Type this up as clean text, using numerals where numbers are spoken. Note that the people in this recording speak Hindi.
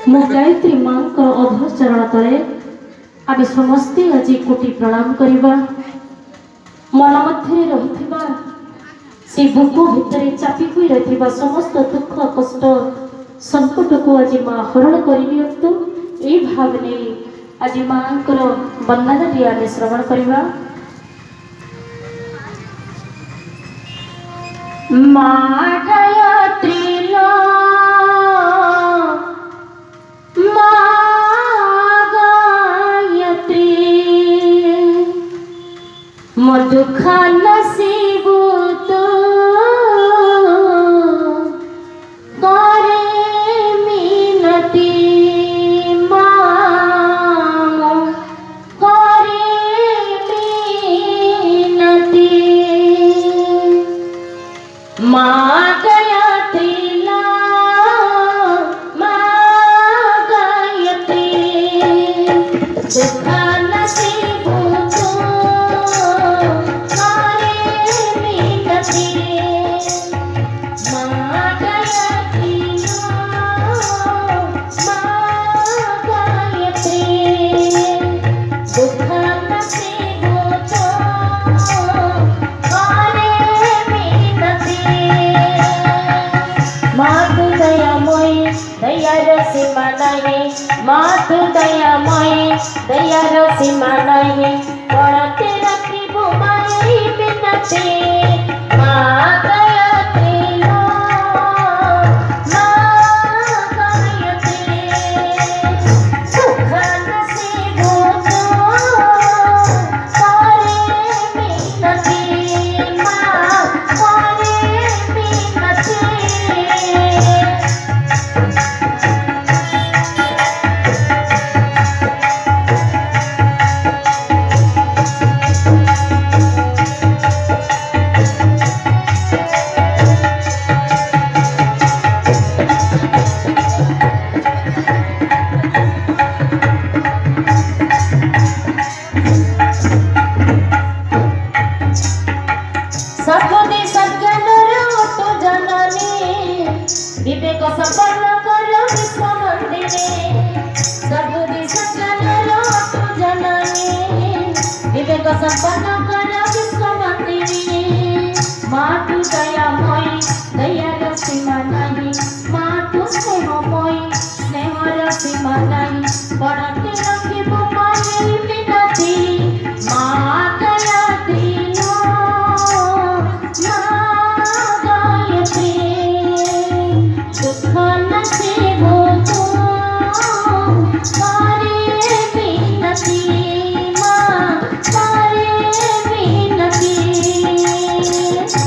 मो गायत्री माँ अभय चरण तले आम समस्ते आज कोटि प्रणाम करवा। मन मध्य रही से बुक भितर चापी हुई रही समस्त दुख कष्ट संकट को आज माँ हरण कर भाव नहीं आज माँ वंदना टी आम श्रवण करवा। माँ गायत्री दुखा नसीब तो करे मिनती माँ करे मिनती माँ गायत्री माँ गायत्री दुखा नसीब मातु दयामय दयार सीमा नहीं पढ़ते रखी बुमाई बिनती माँ गायत्री सुख नसीब करे मिनती माँ करे मिनती। विवेक संपन्न कर विश्व मंदिरे सबुदि सज्जन तु जननी विवेक संपन्न कर विश्व मंदिरे मातु दयामय दयार सीमा नहीं मातु स्नेहमय स्नेहर सीमा नहीं पढ़ते रखी बुमाई बिनती माँ गायत्री माँ गायत्री दुख नसीब